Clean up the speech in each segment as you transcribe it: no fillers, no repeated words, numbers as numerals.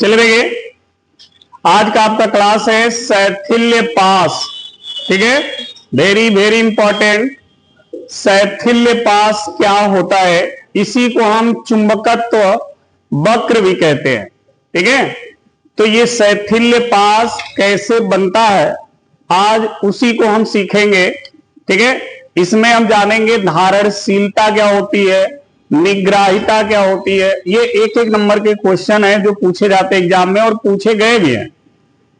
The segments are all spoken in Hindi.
चलिए देखिए, आज का आपका क्लास है शैथिल्य पास। ठीक है, वेरी वेरी इंपॉर्टेंट। शैथिल्य पास क्या होता है, इसी को हम चुंबकत्व वक्र भी कहते हैं। ठीक है, तो ये शैथिल्य पास कैसे बनता है, आज उसी को हम सीखेंगे। ठीक है, इसमें हम जानेंगे धारणशीलता क्या होती है, निग्राहिता क्या होती है। ये एक एक नंबर के क्वेश्चन है जो पूछे जाते हैं एग्जाम में और पूछे गए भी हैं,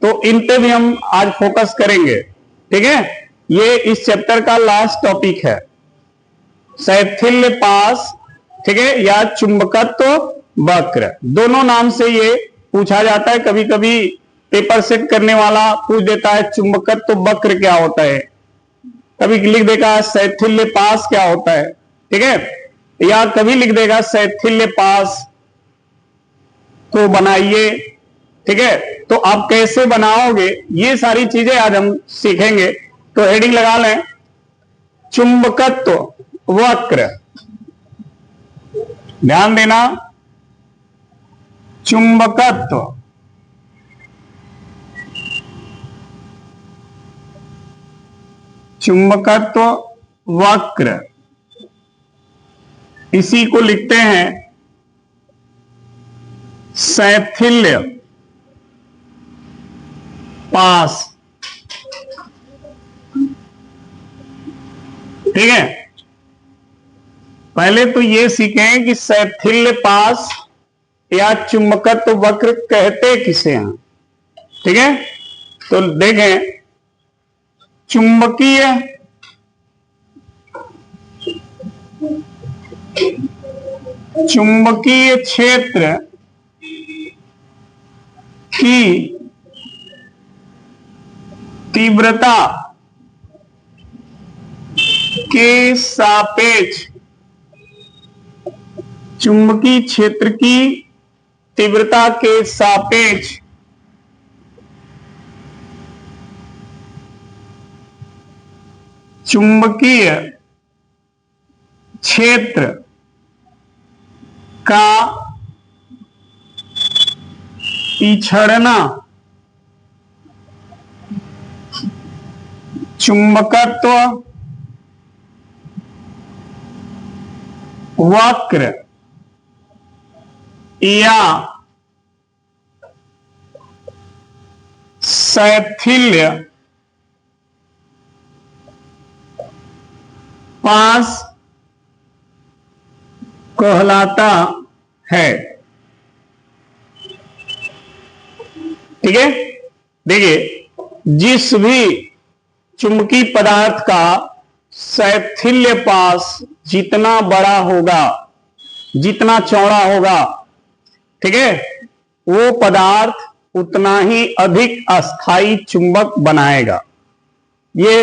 तो इन पे भी हम आज फोकस करेंगे। ठीक है, ये इस चैप्टर का लास्ट टॉपिक है, शैथिल्य पास। ठीक है, या चुंबकत्व वक्र, दोनों नाम से ये पूछा जाता है। कभी कभी पेपर सेट करने वाला पूछ देता है चुंबकत्व वक्र क्या होता है, कभी लिख देगा शैथिल्य पास क्या होता है। ठीक है, या कभी लिख देगा शैथिल्य पास को बनाइए। ठीक है, तो आप कैसे बनाओगे ये सारी चीजें आज हम सीखेंगे। तो हेडिंग लगा लें, चुंबकत्व वक्र। ध्यान देना, चुंबकत्व चुंबकत्व वक्र, इसी को लिखते हैं शैथिल्य पास। ठीक है, पहले तो ये सीखें कि शैथिल्य पास या चुंबकत्व वक्र कहते किसे हैं। ठीक है, तो देखें, चुंबकीय क्षेत्र की तीव्रता के सापेक्ष, चुंबकीय क्षेत्र की तीव्रता के सापेक्ष चुंबकीय क्षेत्र का पिछड़ना चुंबकत्व वक्र या शैथिल्य पास कहलाता है। ठीक है, देखिए, जिस भी चुंबकीय पदार्थ का शैथिल्य पास जितना बड़ा होगा, जितना चौड़ा होगा, ठीक है, वो पदार्थ उतना ही अधिक अस्थायी चुंबक बनाएगा। ये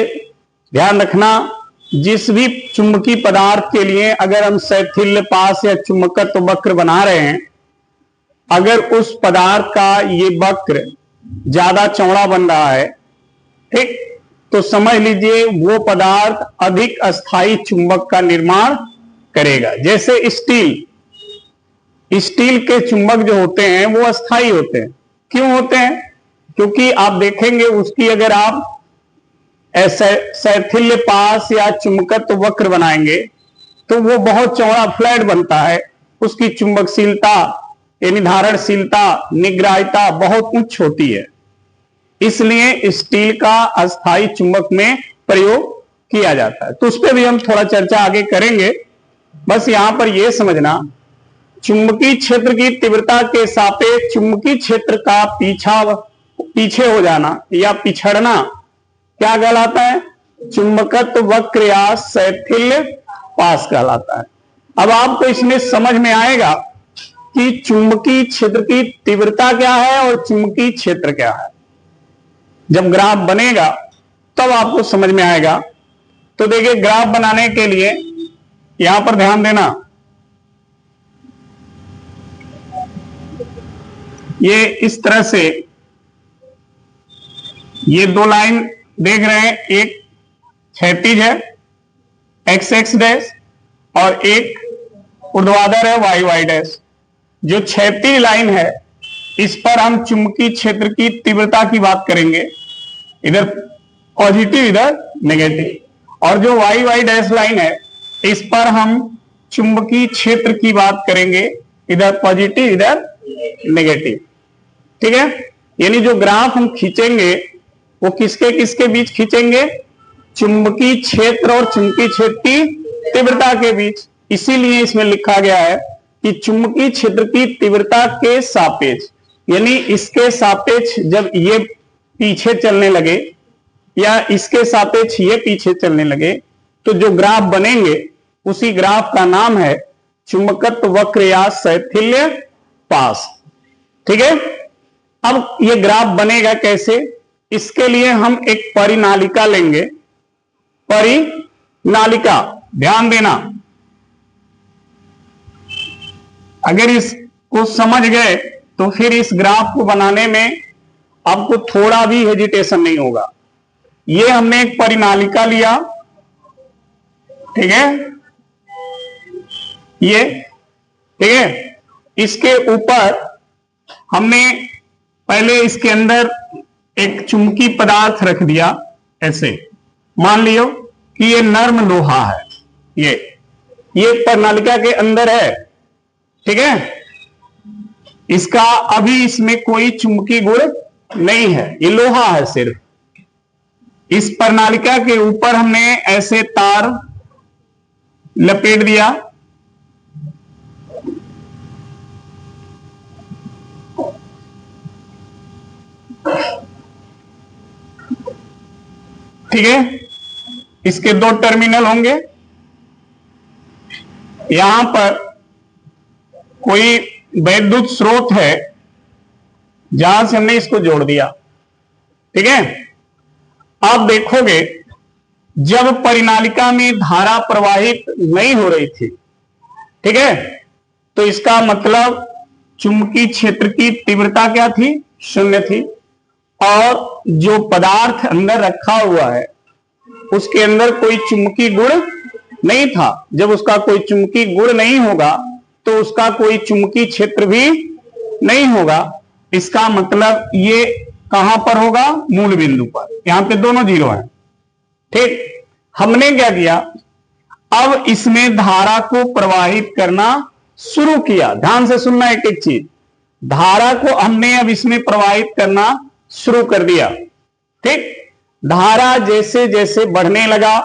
ध्यान रखना, जिस भी चुंबकीय पदार्थ के लिए अगर हम शैथिल्य पास या चुंबकत्व वक्र बना रहे हैं, अगर उस पदार्थ का ये वक्र ज्यादा चौड़ा बन रहा है, ठीक, तो समझ लीजिए वो पदार्थ अधिक अस्थायी चुंबक का निर्माण करेगा। जैसे स्टील के चुंबक जो होते हैं वो अस्थायी होते हैं। क्यों होते हैं? क्योंकि आप देखेंगे उसकी अगर आप शैथिल्य पास या चुंबकत्व वक्र बनाएंगे तो वो बहुत चौड़ा फ्लैट बनता है, उसकी चुंबकशीलता यानी धारणशीलता, निग्राहिता बहुत उच्च होती है। इसलिए स्टील का अस्थायी चुंबक में प्रयोग किया जाता है। तो उस पर भी हम थोड़ा चर्चा आगे करेंगे। बस यहां पर यह समझना, चुंबकीय क्षेत्र की तीव्रता के सापेक्ष चुंबकीय क्षेत्र का पीछे हो जाना या पिछड़ना क्या कहलाता है? चुंबकत्व वक्र या शैथिल्य पास कहलाता है। अब आपको इसमें समझ में आएगा कि चुंबकीय क्षेत्र की तीव्रता क्या है और चुंबकीय क्षेत्र क्या है। जब ग्राफ बनेगा तब आपको समझ में आएगा। तो देखिए, ग्राफ बनाने के लिए यहां पर ध्यान देना, ये इस तरह से ये दो लाइन देख रहे हैं, एक क्षैतिज है एक्स एक्स डैश और एक ऊर्ध्वाधर है वाई वाई डैश। जो क्षैतिज लाइन है इस पर हम चुंबकीय क्षेत्र की तीव्रता की बात करेंगे, इधर पॉजिटिव इधर नेगेटिव। और जो वाई वाई डैश लाइन है इस पर हम चुंबकीय क्षेत्र की बात करेंगे, इधर पॉजिटिव इधर नेगेटिव। ठीक है, यानी जो ग्राफ हम खींचेंगे वो किसके किसके बीच खींचेंगे, चुंबकीय क्षेत्र और चुंबकीय क्षेत्र की तीव्रता के बीच। इसीलिए इसमें लिखा गया है कि चुंबकीय क्षेत्र की तीव्रता के सापेक्ष, यानी इसके सापेक्ष जब ये पीछे चलने लगे या इसके सापेक्ष ये पीछे चलने लगे तो जो ग्राफ बनेंगे उसी ग्राफ का नाम है चुंबकत्व वक्र या शैथिल्य पास। ठीक है, अब ये ग्राफ बनेगा कैसे, इसके लिए हम एक परिनालिका लेंगे। परिनालिका, ध्यान देना, अगर इसको समझ गए तो फिर इस ग्राफ को बनाने में आपको थोड़ा भी हेजिटेशन नहीं होगा। ये हमने एक परिनालिका लिया, ठीक है, ये ठीक है, इसके ऊपर हमने पहले इसके अंदर एक चुंबकीय पदार्थ रख दिया ऐसे, मान लियो कि ये नर्म लोहा है, ये परिनालिका के अंदर है। ठीक है, इसका अभी इसमें कोई चुंबकीय गुण नहीं है, ये लोहा है सिर्फ। इस परिनालिका के ऊपर हमने ऐसे तार लपेट दिया, ठीक है, इसके दो टर्मिनल होंगे, यहां पर कोई वैद्युत स्रोत है जहां से हमने इसको जोड़ दिया। ठीक है, आप देखोगे जब परिनालिका में धारा प्रवाहित नहीं हो रही थी, ठीक है, तो इसका मतलब चुंबकीय क्षेत्र की तीव्रता क्या थी, शून्य थी। और जो पदार्थ अंदर रखा हुआ है उसके अंदर कोई चुंबकीय गुण नहीं था। जब उसका कोई चुंबकीय गुण नहीं होगा तो उसका कोई चुंबकीय क्षेत्र भी नहीं होगा। इसका मतलब ये कहां पर होगा, मूल बिंदु पर, यहां पे दोनों जीरो हैं। ठीक, हमने क्या किया, अब इसमें धारा को प्रवाहित करना शुरू किया। ध्यान से सुनना एक एक चीज, धारा को हमने अब इसमें प्रवाहित करना शुरू कर दिया। ठीक, धारा जैसे जैसे बढ़ने लगा,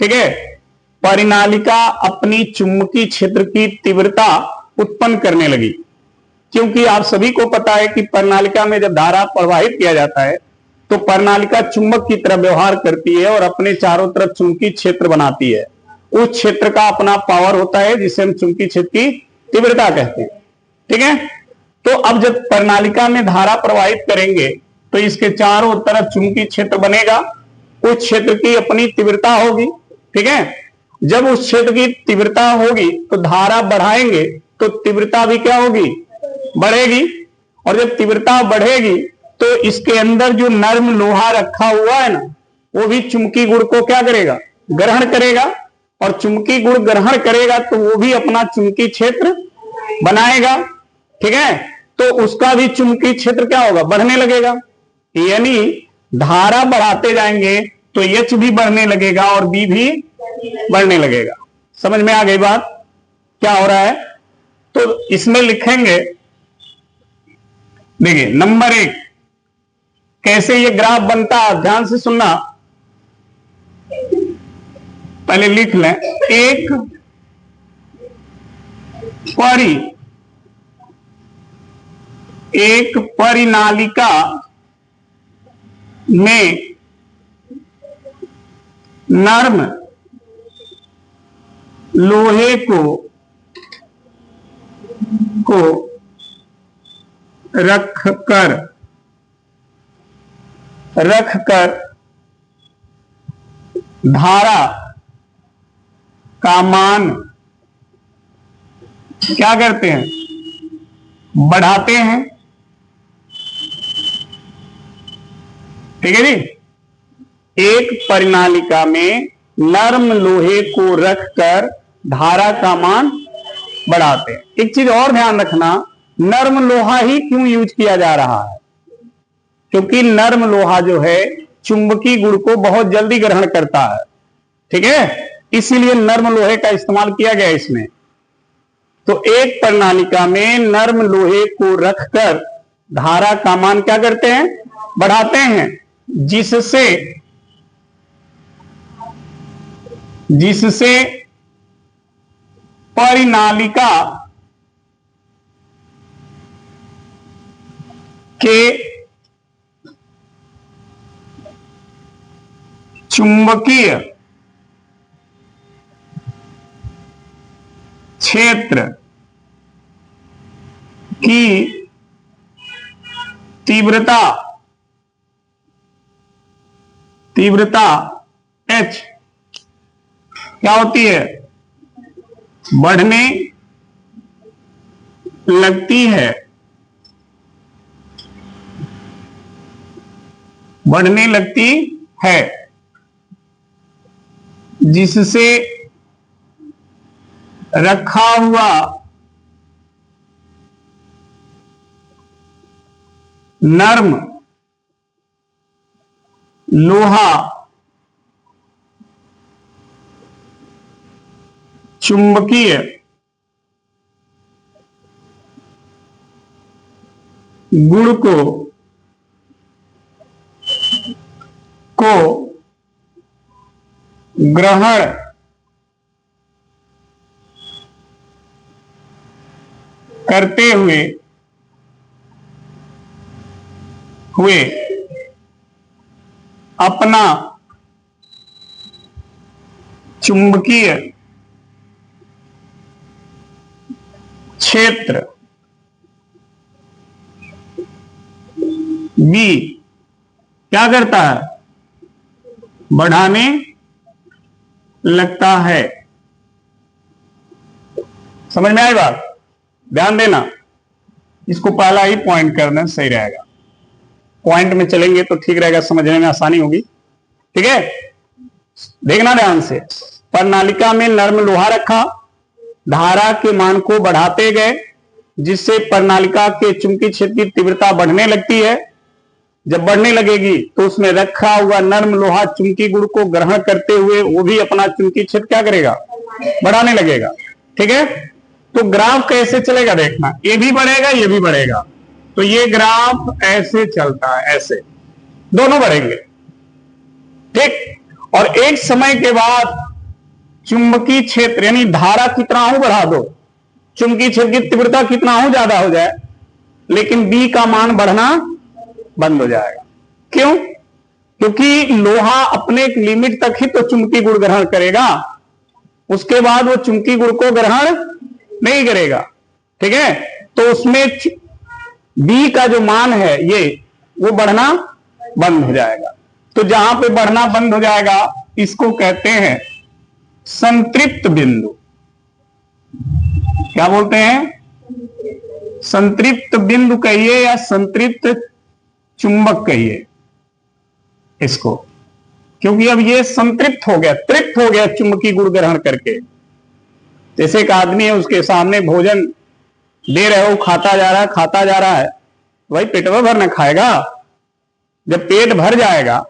ठीक है, परिनालिका अपनी चुंबकीय क्षेत्र की तीव्रता उत्पन्न करने लगी। क्योंकि आप सभी को पता है कि परिनालिका में जब धारा प्रवाहित किया जाता है तो परिनालिका चुंबक की तरह व्यवहार करती है और अपने चारों तरफ चुंबकीय क्षेत्र बनाती है। उस क्षेत्र का अपना पावर होता है जिसे हम चुंबकीय क्षेत्र की तीव्रता कहते हैं। ठीक है, तो अब जब परिनालिका में धारा प्रवाहित करेंगे तो इसके चारों तरफ चुंबकीय क्षेत्र बनेगा, उस क्षेत्र की अपनी तीव्रता होगी। ठीक है, जब उस क्षेत्र की तीव्रता होगी तो धारा बढ़ाएंगे तो तीव्रता भी क्या होगी, बढ़ेगी। और जब तीव्रता बढ़ेगी तो इसके अंदर जो नर्म लोहा रखा हुआ है ना, वो भी चुंबकीय गुण को क्या करेगा, ग्रहण करेगा। और चुंबकीय गुण ग्रहण करेगा तो वो भी अपना चुंबकीय क्षेत्र बनाएगा। ठीक है, तो उसका भी चुंबकीय क्षेत्र क्या होगा, बढ़ने लगेगा। यानी धारा बढ़ाते जाएंगे तो एच भी बढ़ने लगेगा और बी भी बढ़ने लगेगा। समझ में आ गई बात क्या हो रहा है? तो इसमें लिखेंगे, देखिए नंबर 1 कैसे ये ग्राफ बनता है, ध्यान से सुनना, पहले लिख लें। एक परिनालिका में नर्म लोहे को रखकर धारा का मान क्या करते हैं, बढ़ाते हैं। ठीक है जी, एक परिनालिका में नर्म लोहे को रखकर धारा का मान बढ़ाते हैं। एक चीज और ध्यान रखना नर्म लोहा ही क्यों यूज किया जा रहा है? क्योंकि नर्म लोहा जो है चुंबकीय गुण को बहुत जल्दी ग्रहण करता है, ठीक है, इसीलिए नर्म लोहे का इस्तेमाल किया गया इसमें। तो एक प्रणालिका में नर्म लोहे को रखकर धारा का मान क्या करते हैं? बढ़ाते हैं, जिससे परिनालिका के चुंबकीय क्षेत्र की तीव्रता H क्या होती है? बढ़ने लगती है, बढ़ने लगती है, जिससे रखा हुआ नर्म लोहा चुंबकीय गुण को ग्रहण करते हुए अपना चुंबकीय क्षेत्र B क्या करता है? बढ़ाने लगता है। समझ में आई बात? ध्यान देना, इसको पहला ही पॉइंट करना सही रहेगा। पॉइंट में चलेंगे तो ठीक रहेगा, समझने में आसानी होगी, ठीक है। देखना ध्यान से, प्रणालिका में नर्म लोहा रखा, धारा के मान को बढ़ाते गए, जिससे प्रणालिका के चुंबकीय क्षेत्र की तीव्रता बढ़ने लगती है। जब बढ़ने लगेगी तो उसमें रखा हुआ नर्म लोहा चुंबकीय गुण को ग्रहण करते हुए वो भी अपना चुंबकीय क्षेत्र क्या करेगा? बढ़ाने लगेगा, ठीक है। तो ग्राफ कैसे चलेगा देखना, ये भी बढ़ेगा ये भी बढ़ेगा, तो ये ग्राफ ऐसे चलता है, ऐसे दोनों बढ़ेंगे, ठीक। और एक समय के बाद चुंबकीय क्षेत्र यानी धारा कितना हो बढ़ा दो, चुंबकीय क्षेत्र की तीव्रता कितना हो ज्यादा हो जाए, लेकिन बी का मान बढ़ना बंद हो जाएगा। क्यों? क्योंकि लोहा अपने एक लिमिट तक ही तो चुंबकीय गुण ग्रहण करेगा, उसके बाद वो चुंबकीय गुण को ग्रहण नहीं करेगा, ठीक है। तो उसमें बी का जो मान है ये वो बढ़ना बंद हो जाएगा। तो जहां पे बढ़ना बंद हो जाएगा इसको कहते हैं संतृप्त बिंदु। क्या बोलते हैं? संतृप्त बिंदु कहिए या संतृप्त चुंबक कहिए इसको, क्योंकि अब ये संतृप्त हो गया, तृप्त हो गया चुंबकीय गुण ग्रहण करके। जैसे एक आदमी है, उसके सामने भोजन दे रहे हो, खाता जा रहा है, वही पेटवा भर न खाएगा। जब पेट भर जाएगा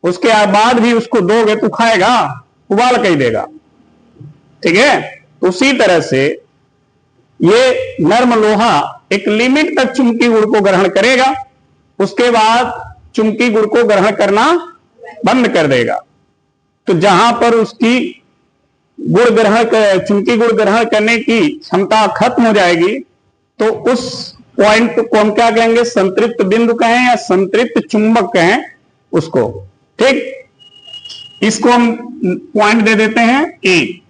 उसके बाद भी उसको दोगे तो खाएगा, उबाल के ही देगा, ठीक है। उसी तरह से ये नर्म लोहा एक लिमिट तक चुंबकीय गुण को ग्रहण करेगा, उसके बाद चुंबकीय गुण को ग्रहण करना बंद कर देगा। तो जहां पर उसकी चुंबकीय गुण ग्रहण करने की क्षमता खत्म हो जाएगी तो उस पॉइंट को हम क्या कहेंगे? संतृप्त बिंदु कहें या संतृप्त चुंबक कहें उसको, ठीक। इसको हम पॉइंट दे देते हैं ए,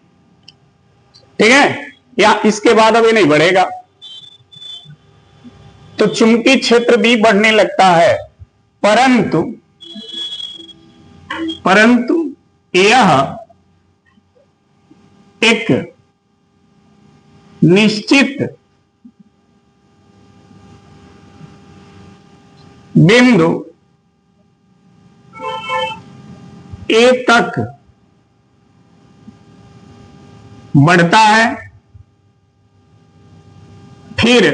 ठीक है। या इसके बाद अब ये नहीं बढ़ेगा तो चुंबकीय क्षेत्र भी बढ़ने लगता है, परंतु यह एक निश्चित बिंदु ए तक बढ़ता है, फिर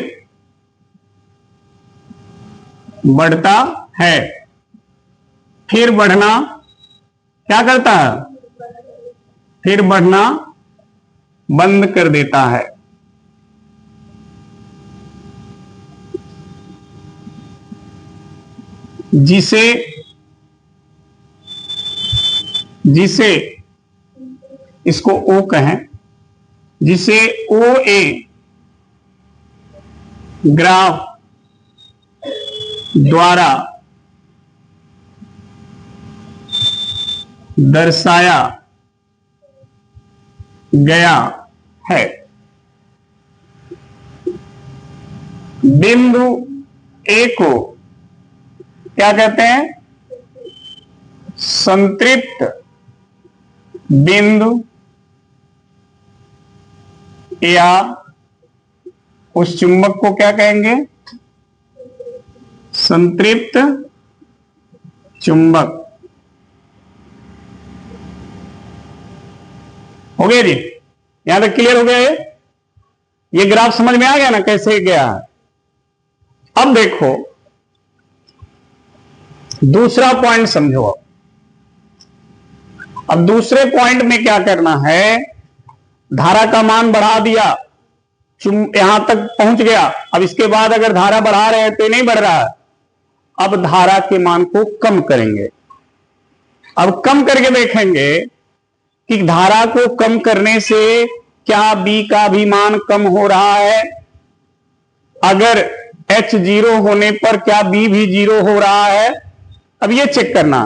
बढ़ता है, फिर बढ़ना क्या करता है, फिर बढ़ना बंद कर देता है। जिसे इसको ओ कहें, जिसे ओ ए ग्राफ द्वारा दर्शाया गया है। बिंदु ए को क्या कहते हैं, संतृप्त बिंदु, या उस चुंबक को क्या कहेंगे, संतृप्त चुंबक। हो गया जी, यहां तक क्लियर हो गया ये ग्राफ समझ में आ गया ना कैसे गया। अब देखो दूसरा पॉइंट समझो। अब दूसरे पॉइंट में क्या करना है, धारा का मान बढ़ा दिया, यहां तक पहुंच गया। अब इसके बाद अगर धारा बढ़ा रहे हैं तो नहीं बढ़ रहा है, अब धारा के मान को कम करेंगे। अब कम करके देखेंगे कि धारा को कम करने से क्या बी का भी मान कम हो रहा है, अगर H 0 होने पर क्या बी भी 0 हो रहा है। अब ये चेक करना।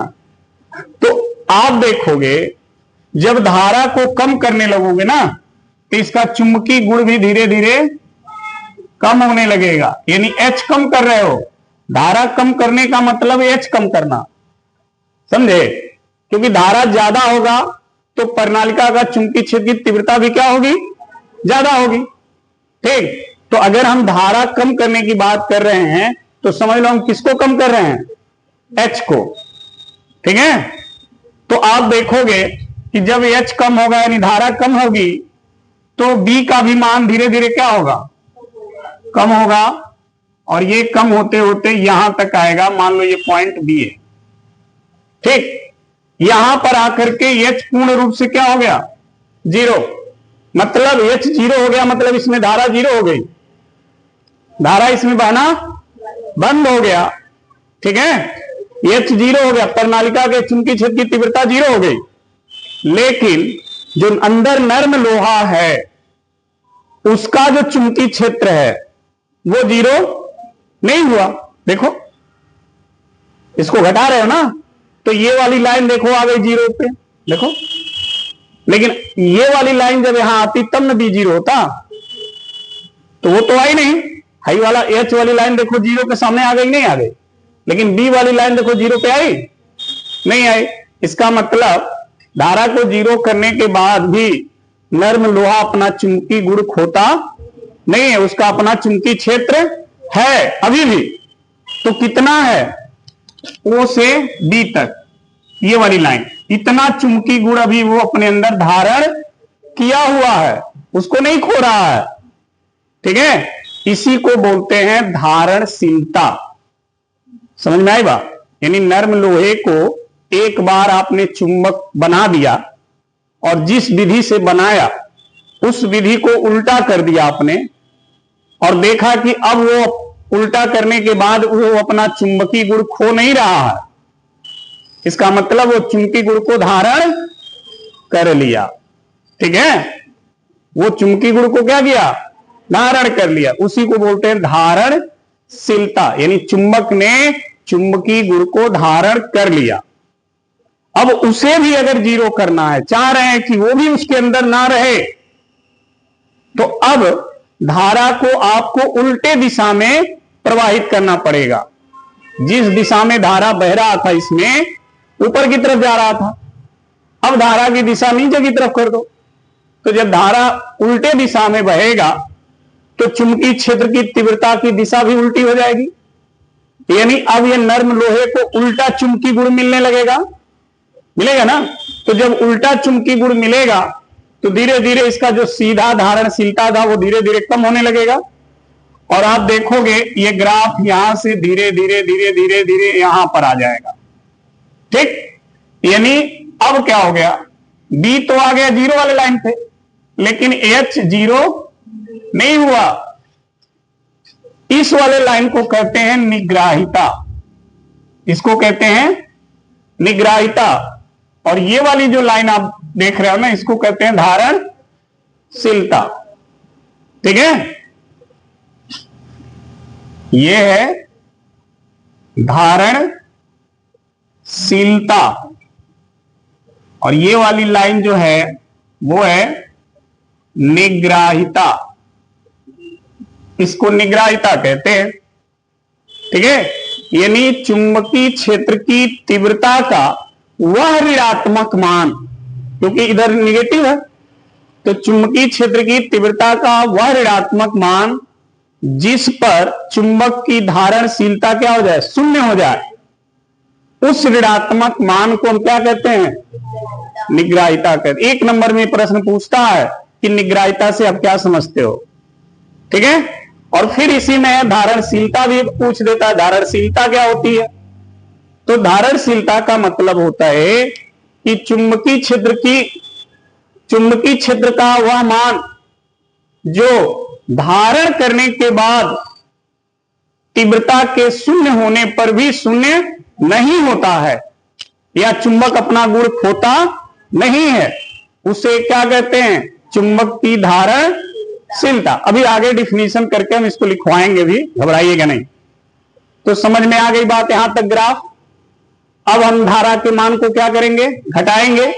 तो आप देखोगे जब धारा को कम करने लगोगे ना तो इसका चुंबकीय गुण भी धीरे धीरे कम होने लगेगा। यानी H कम कर रहे हो, धारा कम करने का मतलब H कम करना, समझे। क्योंकि धारा ज्यादा होगा तो प्रणालिका का चुंबकीय क्षेत्र की तीव्रता भी क्या होगी, ज्यादा होगी। ठीक, तो अगर हम धारा कम करने की बात कर रहे हैं तो समझ लो हम किसको कम कर रहे हैं, H को। ठीक है, तो आप देखोगे कि जब H कम होगा यानी धारा कम होगी तो B का भी मान धीरे धीरे क्या होगा, कम होगा। और ये कम होते होते यहां तक आएगा, मान लो ये पॉइंट B है। ठीक, यहां पर आकर के H पूर्ण रूप से क्या हो गया, 0। मतलब H 0 हो गया, मतलब इसमें धारा 0 हो गई, धारा इसमें बहना बंद हो गया। ठीक है, H 0 हो गया, प्रणालिका के चुंबकीय क्षेत्र की तीव्रता 0 हो गई। लेकिन जो अंदर नर्म लोहा है उसका जो चुंबकीय क्षेत्र है वो 0 नहीं हुआ। देखो इसको घटा रहे हो ना, तो ये वाली लाइन देखो आ गई 0 पे, देखो। लेकिन ये वाली लाइन जब यहां आती तब न B 0 होता, तो वो तो आई नहीं। हाई वाला H वाली लाइन देखो 0 के सामने आ गई, नहीं आ गई। लेकिन B वाली लाइन देखो 0 पे आई, नहीं आई। इसका मतलब धारा को 0 करने के बाद भी नर्म लोहा अपना चुंबकीय गुण खोता नहीं है, उसका अपना चुंबकीय क्षेत्र है अभी भी। तो कितना है, O से B तक ये वाली लाइन, इतना चुंबकीय गुण अभी वो अपने अंदर धारण किया हुआ है, उसको नहीं खो रहा है। ठीक है, इसी को बोलते हैं धारणशीलता। समझ में आई बात। यानी नर्म लोहे को एक बार आपने चुंबक बना दिया और जिस विधि से बनाया उस विधि को उल्टा कर दिया आपने, और देखा कि अब वो उल्टा करने के बाद वो अपना चुंबकीय गुण खो नहीं रहा है। इसका मतलब वो चुंबकीय गुण को धारण कर लिया। ठीक है, वो चुंबकीय गुण को क्या किया, धारण कर लिया। उसी को बोलते हैं धारणशीलता, यानी चुंबक ने चुंबकीय गुण को धारण कर लिया। अब उसे भी अगर 0 करना है, चाह रहे हैं कि वो भी उसके अंदर ना रहे, तो अब धारा को आपको उल्टे दिशा में प्रवाहित करना पड़ेगा। जिस दिशा में धारा बह रहा था इसमें ऊपर की तरफ जा रहा था, अब धारा की दिशा नीचे की तरफ कर दो। तो जब धारा उल्टे दिशा में बहेगा तो चुंबकीय क्षेत्र की तीव्रता की दिशा भी उल्टी हो जाएगी। यानी अब ये नर्म लोहे को उल्टा चुंबकीय गुण मिलने लगेगा, मिलेगा ना। तो जब उल्टा चुंबकीय गुण मिलेगा तो धीरे धीरे इसका जो सीधा धारणशीलता था वो धीरे धीरे कम होने लगेगा। और आप देखोगे ये ग्राफ यहां से धीरे धीरे धीरे धीरे धीरे यहां पर आ जाएगा। ठीक, यानी अब क्या हो गया, बी तो आ गया जीरो वाले लाइन पे, लेकिन एच जीरो नहीं हुआ। इस वाले लाइन को कहते हैं निग्राहिता, इसको कहते हैं निग्राहिता। और ये वाली जो लाइन आप देख रहे हो ना, इसको कहते हैं धारणशीलता। ठीक है, ये है धारणशीलता, और ये वाली लाइन जो है वो है निग्राहिता, इसको निग्राहिता कहते हैं। ठीक है, यानी चुंबकीय क्षेत्र की तीव्रता का वह ऋणात्मक मान, क्योंकि इधर निगेटिव है, तो चुंबकीय क्षेत्र की तीव्रता का वह ऋणात्मक मान जिस पर चुंबक की धारणशीलता क्या हो जाए, शून्य हो जाए, उस ऋणात्मक मान को हम क्या कहते हैं, निग्राहिता कहते हैं। 1 नंबर में प्रश्न पूछता है कि निग्राहिता से आप क्या समझते हो। ठीक है, और फिर इसी में धारणशीलता भी पूछ देता है, धारणशीलता क्या होती है। तो धारणशीलता का मतलब होता है कि चुंबकीय क्षेत्र का वह मान जो धारण करने के बाद तीव्रता के शून्य होने पर भी शून्य नहीं होता है, या चुंबक अपना गुण खोता नहीं है, उसे क्या कहते हैं, चुंबक की धारणशीलता। अभी आगे डिफिनीशन करके हम इसको लिखवाएंगे भी, घबराइएगा नहीं। तो समझ में आ गई बात यहां तक ग्राफ। अब हम धारा के मान को क्या करेंगे, घटाएंगे।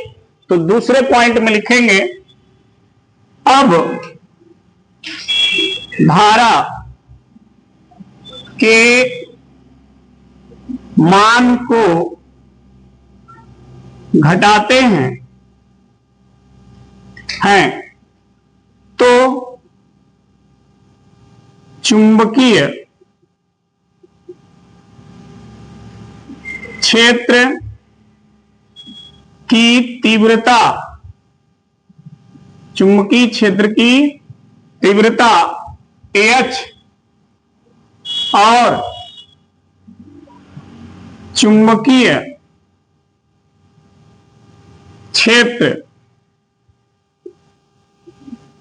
तो दूसरे पॉइंट में लिखेंगे, अब धारा के मान को घटाते हैं तो चुंबकीय क्षेत्र की तीव्रता, चुंबकीय क्षेत्र की तीव्रता AH और चुंबकीय क्षेत्र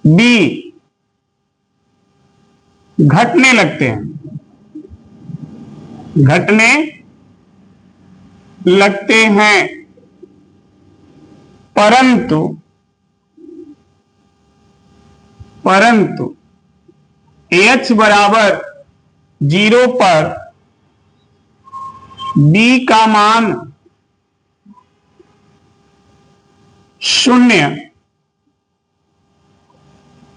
B घटने लगते हैं, परंतु H बराबर 0 पर B का मान 0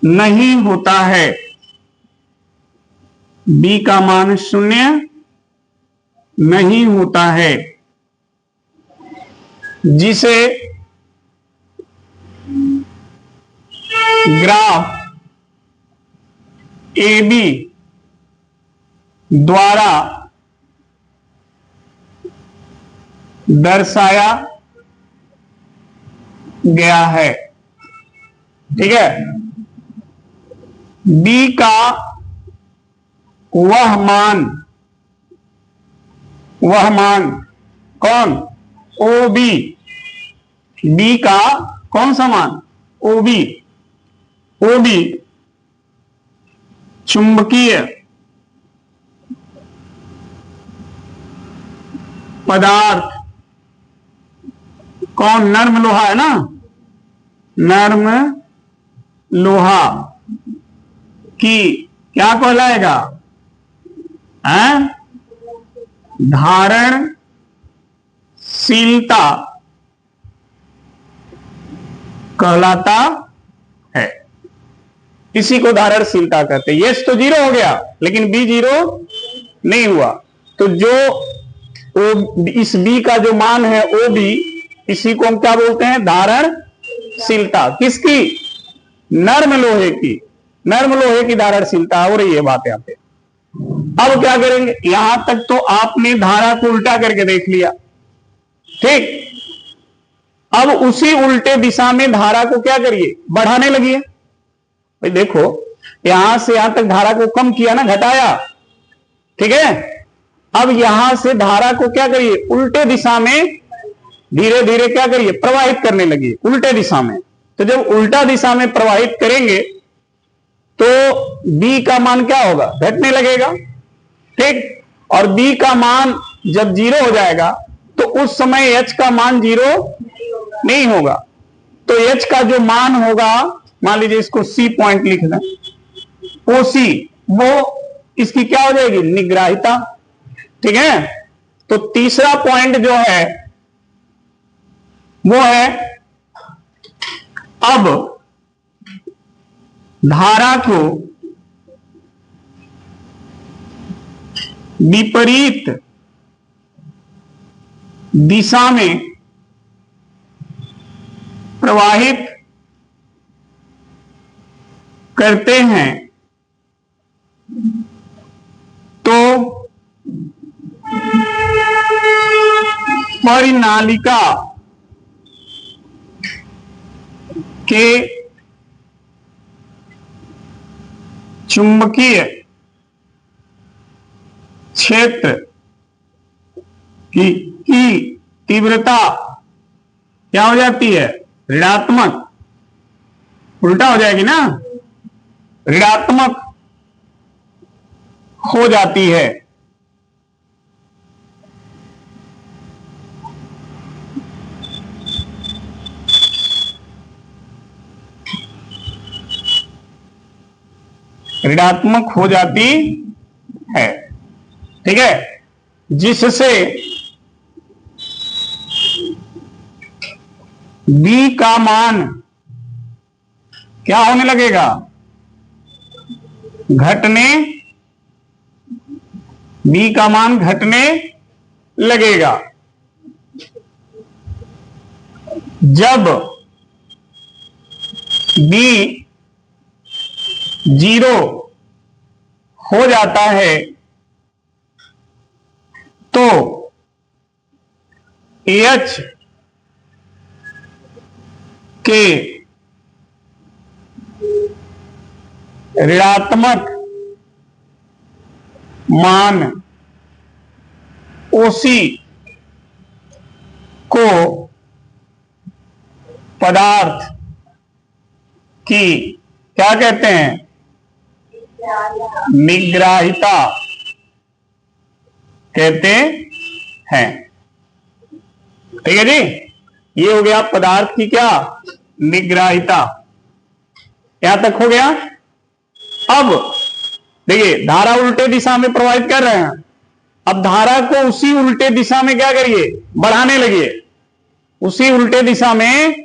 नहीं होता है, B का मान 0 नहीं होता है, जिसे ग्राफ AB द्वारा दर्शाया गया है। ठीक है, B का वह मान कौन, OB, B का कौन सा मान, OB चुंबकीय पदार्थ, कौन, नर्म लोहा है ना, नर्म लोहा की क्या कहलाएगा, धारणशीलता कहलाता है। इसी को धारणशीलता कहते हैं। यस तो 0 हो गया, लेकिन B 0 नहीं हुआ, तो जो इस B का जो मान है OB, इसी को हम क्या बोलते हैं, धारणशीलता। किसकी, नर्म लोहे की, धारणशीलता हो रही है बात यहां पे। अब क्या करेंगे, यहां तक तो आपने धारा को उल्टा करके देख लिया। ठीक, अब उसी उल्टे दिशा में धारा को क्या करिए, बढ़ाने लगिए। भाई देखो, यहां से यहां तक धारा को कम किया ना, घटाया, ठीक है। अब यहां से धारा को क्या करिए, उल्टे दिशा में धीरे धीरे क्या करिए, प्रवाहित करने लगी उल्टे दिशा में। तो जब उल्टा दिशा में प्रवाहित करेंगे तो B का मान क्या होगा, घटने लगेगा, ठीक। और B का मान जब 0 हो जाएगा तो उस समय H का मान 0 नहीं होगा। तो H का जो मान होगा, मान लीजिए इसको C पॉइंट लिख दें, OC, वो इसकी क्या हो जाएगी, निग्राहिता, ठीक है। तो तीसरा पॉइंट जो है वो है, अब धारा को विपरीत दिशा में प्रवाहित करते हैं तो परिनालिका के चुंबकीय क्षेत्र की तीव्रता क्या हो जाती है, ऋणात्मक, उल्टा हो जाएगी ना, ऋणात्मक हो जाती है। ऋणात्मक हो जाती है, ठीक है, जिससे B का मान क्या होने लगेगा, घटने, B का मान घटने लगेगा। जब B 0 हो जाता है तो H के ऋणात्मक मान OC को पदार्थ की क्या कहते हैं, निग्राहिता कहते हैं, ठीक है जी। ये हो गया पदार्थ की क्या, निग्राहिता, यहां तक हो गया। अब देखिए धारा उल्टे दिशा में प्रवाहित कर रहे हैं, अब धारा को उसी उल्टे दिशा में क्या करिए, बढ़ाने लगिए, उसी उल्टे दिशा में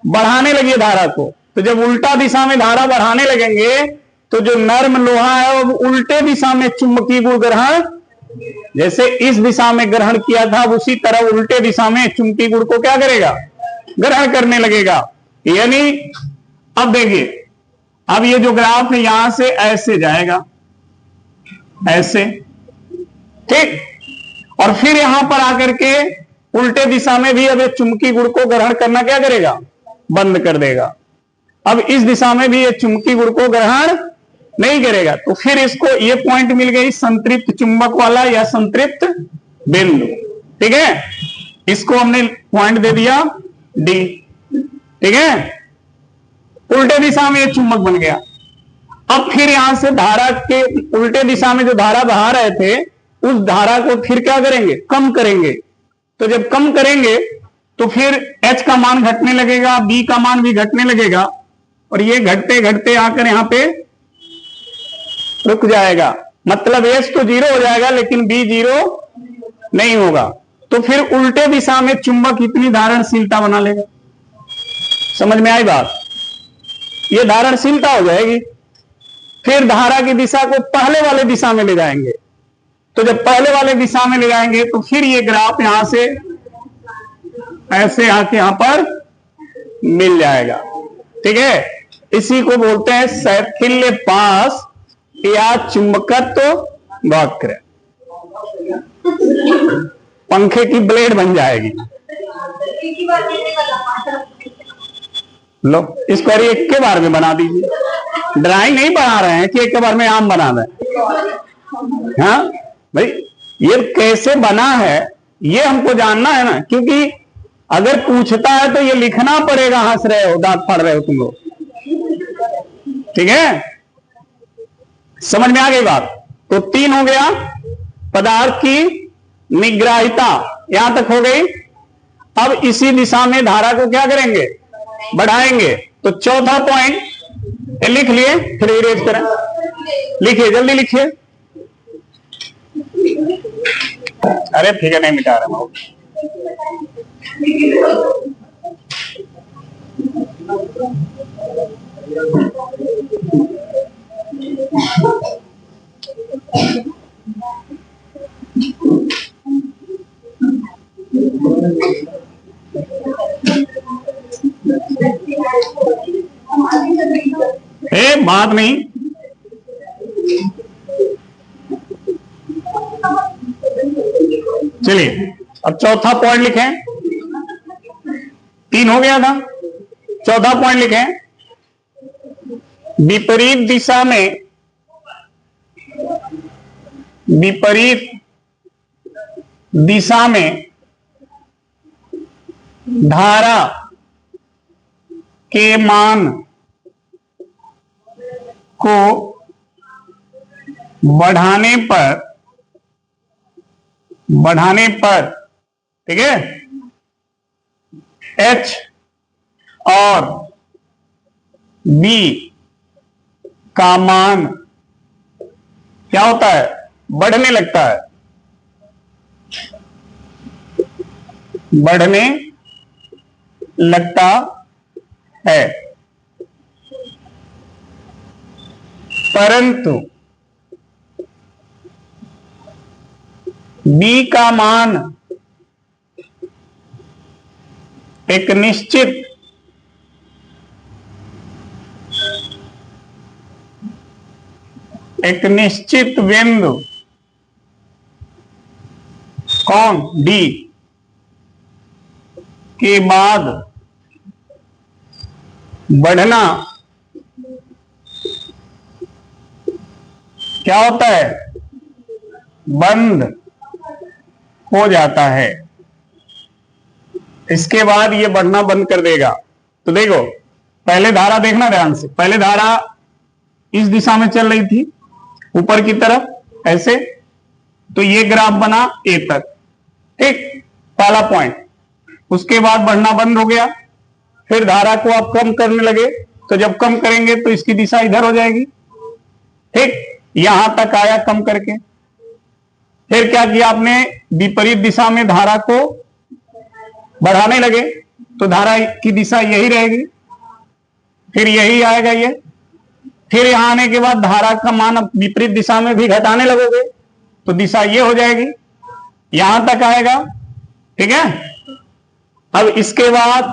बढ़ाने लगिए धारा को। तो जब उल्टा दिशा में धारा बढ़ाने लगेंगे तो जो नर्म लोहा है वो उल्टे दिशा में चुंबकीय गुण ग्रहण, जैसे इस दिशा में ग्रहण किया था उसी तरह उल्टे दिशा में चुंबकीय गुण को क्या करेगा, ग्रहण करने लगेगा। यानी अब देखिए, अब ये जो ग्राफ है यहां से ऐसे जाएगा, ऐसे, ठीक, और फिर यहां पर आकर के उल्टे दिशा में भी अब ये चुंबकीय गुण को ग्रहण करना क्या करेगा, बंद कर देगा। अब इस दिशा में भी ये चुंबकीय गुण को ग्रहण नहीं करेगा। तो फिर इसको ये पॉइंट मिल गई संतृप्त चुंबक वाला या संतृप्त बिंदु, ठीक है, इसको हमने पॉइंट दे दिया D, ठीक है, उल्टे दिशा में ये चुंबक बन गया। अब फिर यहां से धारा के उल्टे दिशा में जो धारा बहा रहे थे उस धारा को फिर क्या करेंगे, कम करेंगे। तो जब कम करेंगे तो फिर H का मान घटने लगेगा, B का मान भी घटने लगेगा, और ये घटते घटते आकर यहां पे रुक जाएगा। मतलब H तो 0 हो जाएगा लेकिन B 0 नहीं होगा। तो फिर उल्टे दिशा में चुंबक इतनी धारणशीलता बना लेगा। समझ में आई बात, ये धारणशीलता हो जाएगी। फिर धारा की दिशा को पहले वाले दिशा में ले जाएंगे। तो जब पहले वाले दिशा में ले जाएंगे तो फिर ये ग्राफ यहां से ऐसे आके यहां पर मिल जाएगा, ठीक है। इसी को बोलते हैं शैथिल्य पाश या चुंबकत्व वक्र। पंखे की ब्लेड बन जाएगी। लो इसको एक के बार में बना दीजिए। ड्राइंग नहीं बना रहे हैं कि एक बार में आम बना दें। हाँ भाई, ये कैसे बना है ये हमको जानना है ना, क्योंकि अगर पूछता है तो ये लिखना पड़ेगा। हंस रहे हो, दांत फाड़ रहे हो तुम लोग, ठीक है? समझ में आ गई बात? तो 3 हो गया, पदार्थ की निग्राहिता यहां तक हो गई। अब इसी दिशा में धारा को क्या करेंगे? बढ़ाएंगे। तो चौथा पॉइंट लिख लिए, फिर इरेज करें। लिखिए, जल्दी लिखिए। अरे फिगर नहीं मिटा रहा हूं। बात नहीं, चलिए अब चौथा पॉइंट लिखें। 3 हो गया था, चौथा पॉइंट लिखें। विपरीत दिशा में, विपरीत दिशा में धारा के मान को बढ़ाने पर, ठीक है, H और B का मान क्या होता है? बढ़ने लगता है, बढ़ने लगता है। परंतु B का मान एक निश्चित बिंदु, कौन? D के बाद बढ़ना क्या होता है? बंद हो जाता है। इसके बाद ये बढ़ना बंद कर देगा। तो देखो, पहले धारा देखना ध्यान से। पहले धारा इस दिशा में चल रही थी, ऊपर की तरफ ऐसे, तो ये ग्राफ बना ए तक, ठीक, पहला पॉइंट। उसके बाद बढ़ना बंद हो गया, फिर धारा को आप कम करने लगे, तो जब कम करेंगे तो इसकी दिशा इधर हो जाएगी, ठीक, यहां तक आया कम करके। फिर क्या किया आपने? विपरीत दिशा में धारा को बढ़ाने लगे, तो धारा की दिशा यही रहेगी, फिर यही आएगा ये। फिर यहां आने के बाद धारा का मान विपरीत दिशा में भी घटाने लगोगे, तो दिशा ये हो जाएगी, यहां तक आएगा, ठीक है। अब इसके बाद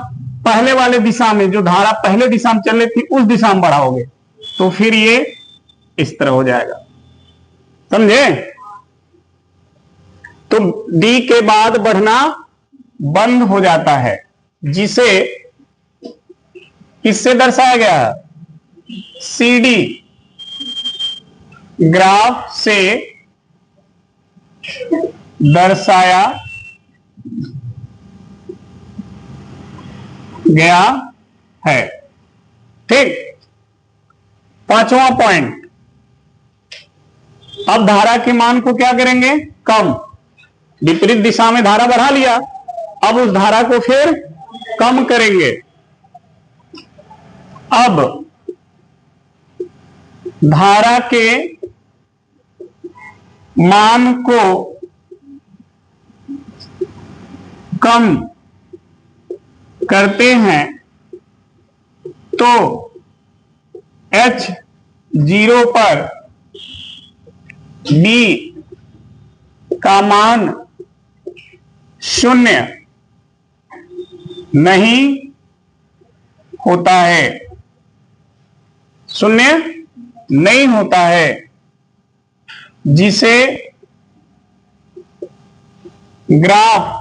पहले वाले दिशा में, जो धारा पहले दिशा में चल रही थी, उस दिशा में बढ़ाओगे, तो फिर ये इस तरह हो जाएगा, समझे? तो डी के बाद बढ़ना बंद हो जाता है, जिसे किससे दर्शाया गया है? CD ग्राफ से दर्शाया गया है, ठीक। पांचवा पॉइंट, अब धारा के मान को क्या करेंगे? कम। विपरीत दिशा में धारा बढ़ा लिया, अब उस धारा को फिर कम करेंगे। अब धारा के मान को कम करते हैं तो H0 पर B का मान 0 नहीं होता है, 0 नहीं होता है, जिसे ग्राफ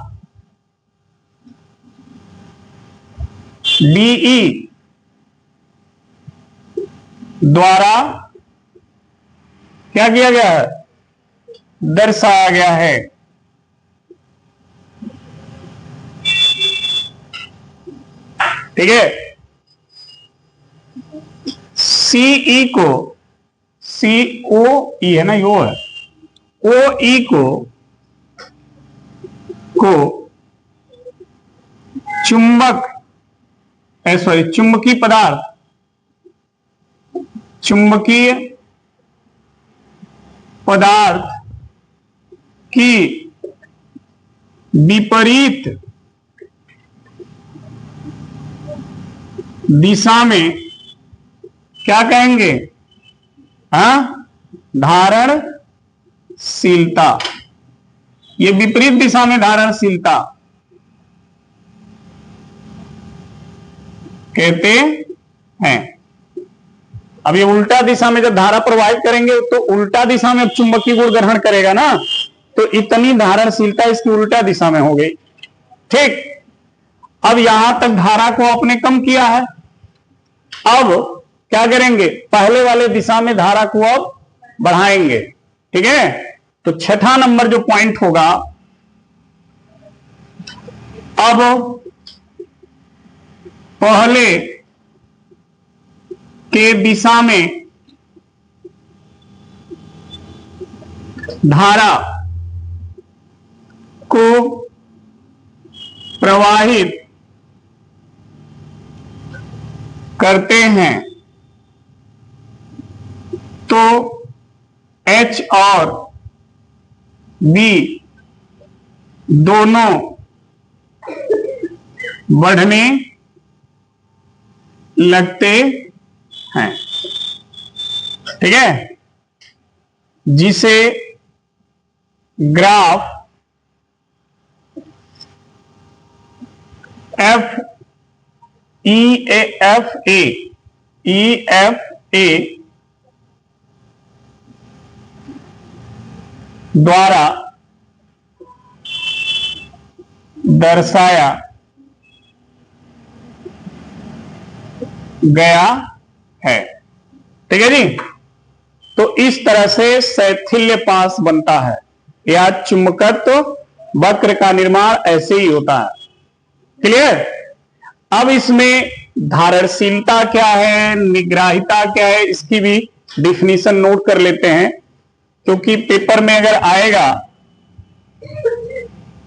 DE द्वारा क्या किया गया है, दर्शाया गया है। ठीक है, सीई को, COE है ना, यो है, OE को चुंबक, सॉरी, चुंबकीय पदार्थ, चुंबकीय पदार्थ की विपरीत दिशा में क्या कहेंगे, धारणशीलता। ये विपरीत दिशा में धारणशीलता कहते हैं। अब ये उल्टा दिशा में जब धारा प्रवाहित करेंगे तो उल्टा दिशा में चुंबकीय गुण ग्रहण करेगा ना, तो इतनी धारणशीलता इसकी उल्टा दिशा में हो गई। ठीक, अब यहां तक धारा को आपने कम किया है, अब क्या करेंगे, पहले वाले दिशा में धारा को अब बढ़ाएंगे। ठीक है, तो छठा नंबर जो पॉइंट होगा, अब पहले के दिशा में धारा को प्रवाहित करते हैं तो H और B दोनों बढ़ने लगते हैं। ठीक है, जिसे ग्राफ EFA द्वारा दर्शाया गया है। ठीक है जी, तो इस तरह से शैथिल्य पाश बनता है, या चुंबकत्व वक्र का निर्माण ऐसे ही होता है। क्लियर? अब इसमें धारणशीलता क्या है, निग्राहिता क्या है, इसकी भी डिफिनीशन नोट कर लेते हैं, क्योंकि पेपर में अगर आएगा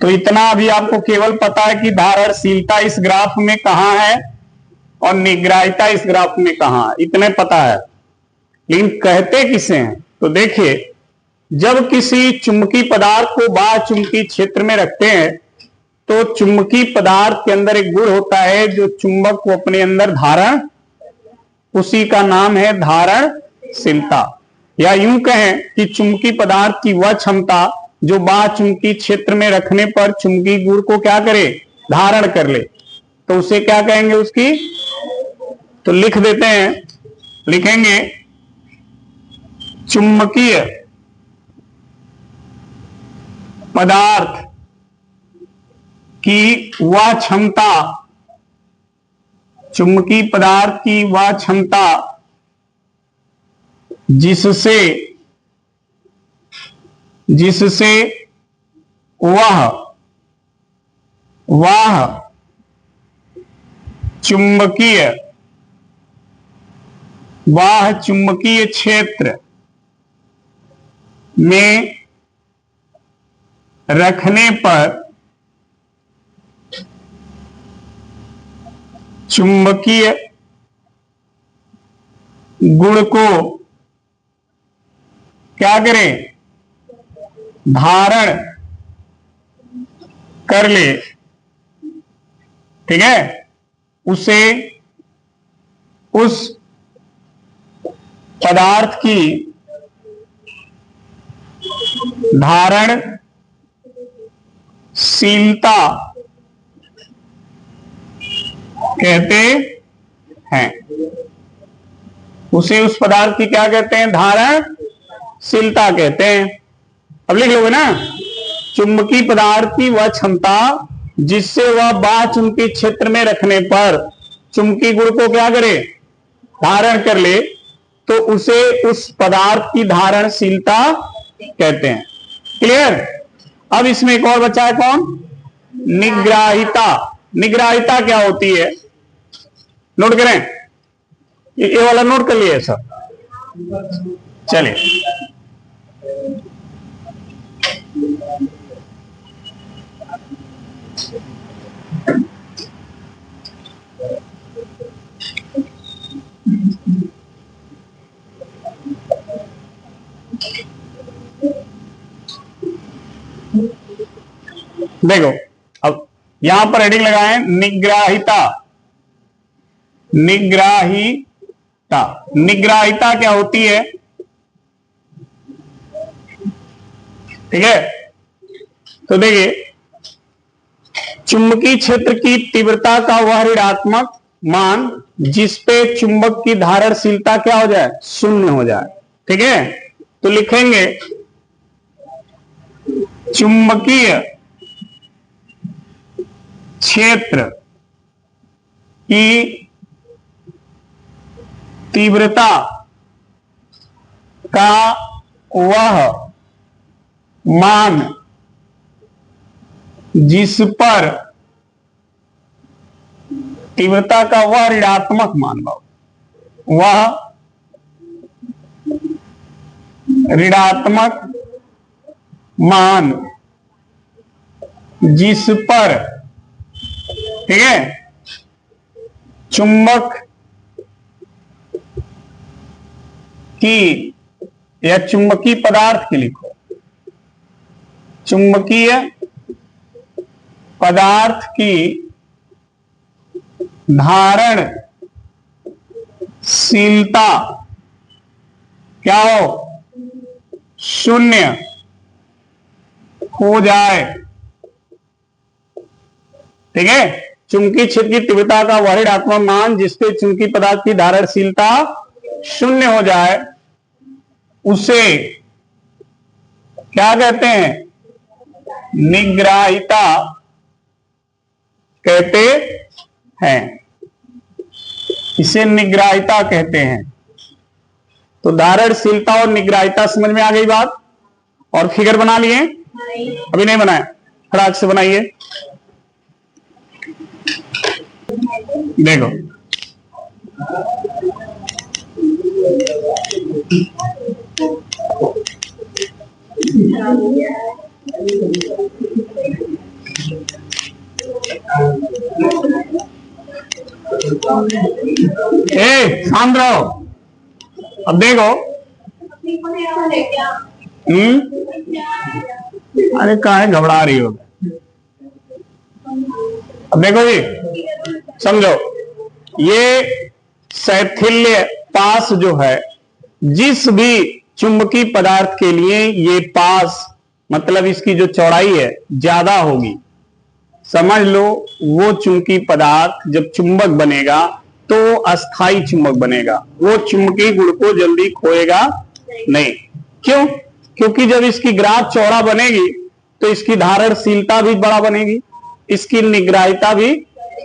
तो इतना अभी आपको केवल पता है कि धारणशीलता इस ग्राफ में कहां है और निग्राहिता इस ग्राफ में कहां है, इतने पता है, लेकिन कहते किसे हैं। तो देखिए, जब किसी चुंबकीय पदार्थ को बाह्य चुंबकीय क्षेत्र में रखते हैं तो चुंबकीय पदार्थ के अंदर एक गुण होता है जो चुंबक को अपने अंदर धारण, उसी का नाम है धारणशीलता। या यूं कहें कि चुंबकीय पदार्थ की वह क्षमता जो बाह्य चुंबकीय क्षेत्र में रखने पर चुंबकीय गुण को क्या करे, धारण कर ले, तो उसे क्या कहेंगे उसकी, तो लिख देते हैं, लिखेंगे चुंबकीय पदार्थ की वह क्षमता, चुंबकीय पदार्थ की वह क्षमता जिससे वह चुंबकीय क्षेत्र में रखने पर चुंबकीय गुण को क्या करें, धारण कर ले। ठीक है, उसे उस पदार्थ की धारणशीलता कहते हैं। उसे उस पदार्थ की क्या कहते हैं, धारणशीलता कहते हैं। अब लिख लोगे ना, चुंबकीय पदार्थ की वह क्षमता जिससे वह बाह्य चुंबकीय क्षेत्र में रखने पर चुंबकीय गुण को क्या करे, धारण कर ले, तो उसे उस पदार्थ की धारणशीलता कहते हैं। क्लियर? अब इसमें एक और बचा है, कौन? निग्राहिता। निग्राहिता क्या होती है? नोट करें, ये वाला नोट कर लिए सर। चलिए, देखो, अब यहां पर हेडिंग लगाए निग्राहिता। निग्राहिता, निग्राहिता क्या होती है? ठीक है, तो देखिए, चुंबकीय क्षेत्र की तीव्रता का वह ऋणात्मक मान जिस पे चुंबक की धारणशीलता क्या हो जाए? शून्य हो जाए। ठीक है, तो लिखेंगे चुंबकीय क्षेत्र की तीव्रता का वह मान जिस पर तीव्रता का वह ऋणात्मक मान, वह ऋणात्मक मान जिस पर, ठीक है, चुंबक की या चुंबकीय पदार्थ की, लिखो चुंबकीय पदार्थ की धारणशीलता क्या हो? शून्य हो जाए। ठीक है, चुंबकीय क्षेत्र की तीव्रता का वह ऋणात्मक मान जिसपे चुंबकीय पदार्थ की धारणशीलता शून्य हो जाए, उसे क्या कहते हैं? निग्राहिता कहते हैं। इसे निग्राहिता कहते हैं। तो धारणशीलता और निग्राहिता समझ में आ गई बात? और फिगर बना लिए? अभी नहीं बनाए, फटाक से बनाइए। देखो, शांत रहो। अब देखो, अरे कहाँ है, घबरा रही हो? अब देखो जी, समझो, ये शैथिल्य पास जो है, जिस भी चुंबकीय पदार्थ के लिए ये पास, मतलब इसकी जो चौड़ाई है ज्यादा होगी, समझ लो वो चुंबकीय पदार्थ जब चुंबक बनेगा तो अस्थाई चुंबक बनेगा। वो चुंबकीय गुण को जल्दी खोएगा नहीं। क्यों? क्योंकि जब इसकी ग्राफ चौड़ा बनेगी तो इसकी धारणशीलता भी बड़ा बनेगी, इसकी निग्राहिता भी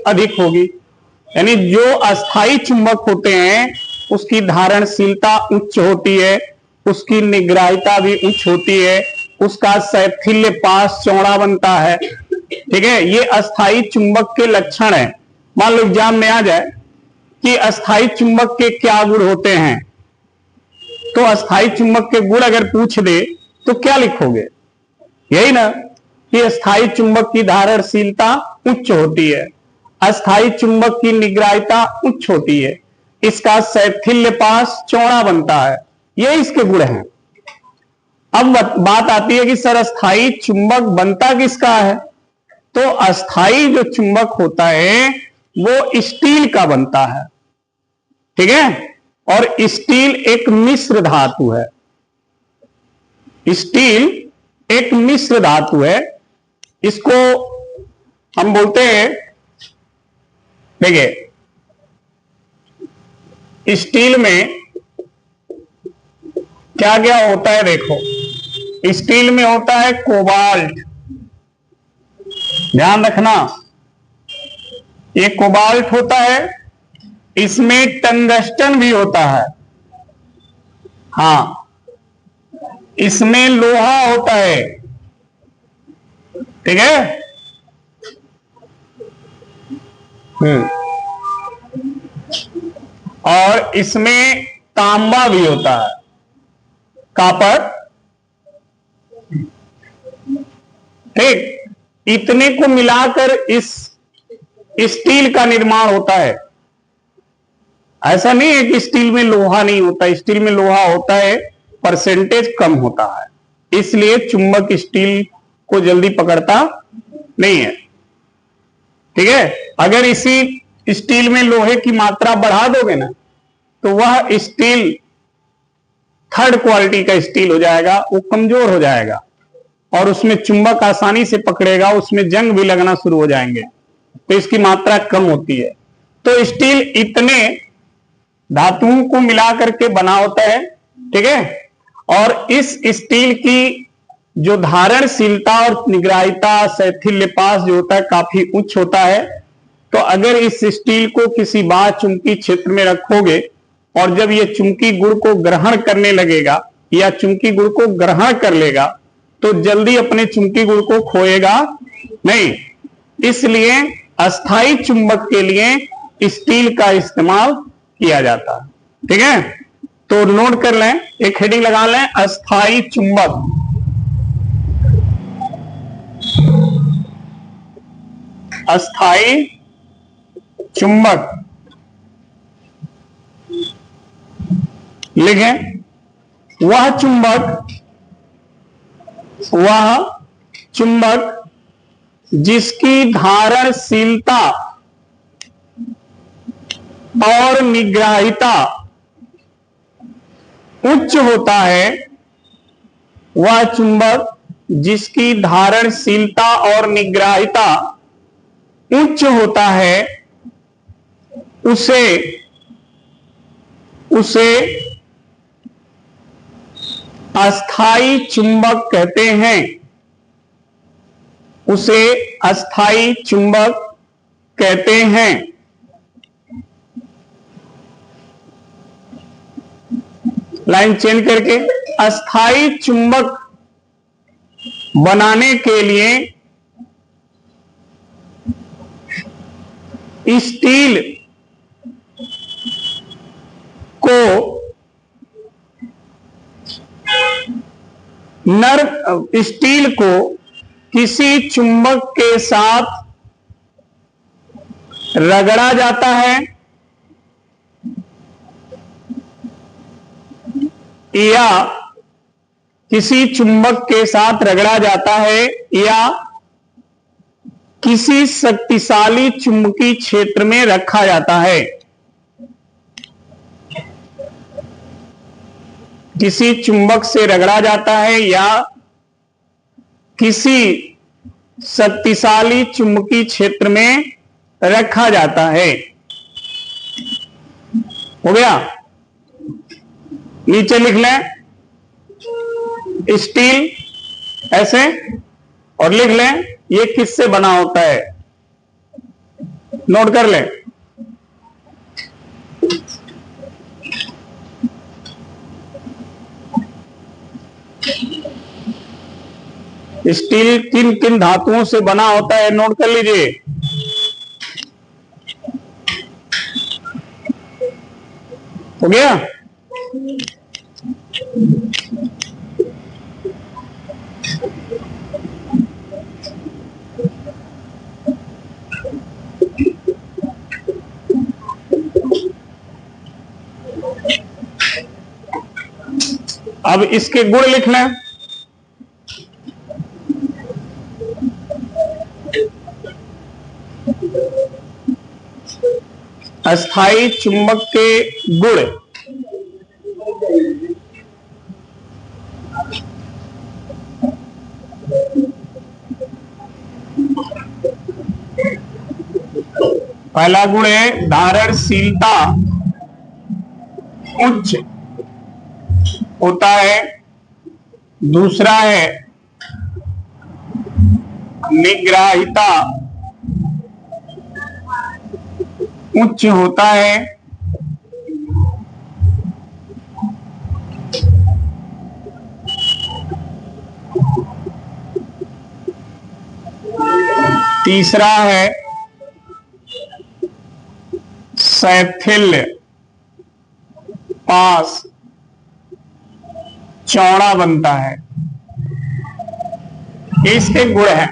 अधिक होगी। यानी जो अस्थाई चुंबक होते हैं उसकी धारणशीलता उच्च होती है, उसकी निग्राहिता भी उच्च होती है, उसका शैथिल्य पास चौड़ा बनता है। ठीक है, ये अस्थाई चुंबक के लक्षण है। मान लो एग्जाम में आ जाए कि अस्थाई चुंबक के क्या गुण होते हैं, तो अस्थाई चुंबक के गुण अगर पूछ दे तो क्या लिखोगे? यही ना कि अस्थाई चुंबक की धारणशीलता उच्च होती है, अस्थाई चुंबक की निग्राहिता उच्च होती है, इसका शैथिल्य पास चौड़ा बनता है। ये इसके गुण हैं। अब बात आती है कि सर अस्थाई चुंबक बनता किसका है? तो अस्थाई जो चुंबक होता है वो स्टील का बनता है। ठीक है, और स्टील एक मिश्र धातु है। स्टील एक मिश्र धातु है। इसको हम बोलते हैं, देखिए, स्टील में क्या क्या होता है? देखो, स्टील में होता है कोबाल्ट, ध्यान रखना, ये कोबाल्ट होता है। इसमें टंगस्टन भी होता है। हाँ, इसमें लोहा होता है, ठीक है। और इसमें तांबा भी होता है, कॉपर, ठीक। इतने को मिलाकर इस स्टील का निर्माण होता है। ऐसा नहीं है कि स्टील में लोहा नहीं होता, स्टील में लोहा होता है, परसेंटेज कम होता है, इसलिए चुंबक स्टील को जल्दी पकड़ता नहीं है, ठीक है। अगर इसी स्टील में लोहे की मात्रा बढ़ा दोगे ना, तो वह स्टील थर्ड क्वालिटी का स्टील हो जाएगा, वो कमजोर हो जाएगा और उसमें चुंबक आसानी से पकड़ेगा, उसमें जंग भी लगना शुरू हो जाएंगे, तो इसकी मात्रा कम होती है। तो स्टील इतने धातुओं को मिला करके बना होता है, ठीक है। और इस स्टील की जो धारणशीलता और निग्राहिता, शैथिल्यपास जो होता है, काफी उच्च होता है। तो अगर इस स्टील को किसी बाह्य चुंबकीय क्षेत्र में रखोगे और जब ये चुंबकीय गुण को ग्रहण करने लगेगा या चुंबकीय गुण को ग्रहण कर लेगा, तो जल्दी अपने चुंबकीय गुण को खोएगा नहीं। इसलिए अस्थायी चुंबक के लिए स्टील का इस्तेमाल किया जाता है, ठीक है। तो नोट कर लें, एक हेडिंग लगा लें, अस्थायी चुंबक। अस्थायी चुंबक लिखें, वह चुंबक जिसकी धारणशीलता और निग्राहिता उच्च होता है, वह चुंबक जिसकी धारणशीलता और निग्राहिता उच्च होता है, उसे अस्थायी चुंबक कहते हैं। उसे अस्थायी चुंबक कहते हैं। लाइन चेंज करके, अस्थायी चुंबक बनाने के लिए स्टील को स्टील को किसी चुंबक के साथ रगड़ा जाता है या किसी चुंबक के साथ रगड़ा जाता है या किसी शक्तिशाली चुंबकीय क्षेत्र में रखा जाता है। किसी चुंबक से रगड़ा जाता है या किसी शक्तिशाली चुंबकीय क्षेत्र में रखा जाता है। हो गया? नीचे लिख लें स्टील ऐसे और लिख लें ये किससे बना होता है, नोट कर लें। स्टील किन किन धातुओं से बना होता है, नोट कर लीजिए। हो गया? अब इसके गुण लिख लें। अस्थायी चुंबक के गुण, पहला गुण है धारणशीलता उच्च होता है, दूसरा है निग्राहिता उच्च होता है, तीसरा है शैथिल्य पास चौड़ा बनता है। ये इसके गुण है।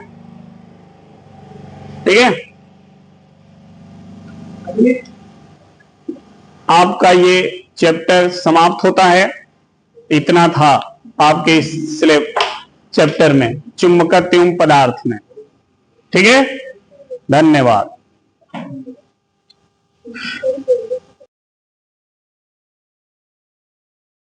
ठीक है, आपका ये चैप्टर समाप्त होता है। इतना था आपके इस चैप्टर में, चुंबकत्व पदार्थ में। ठीक है, धन्यवाद।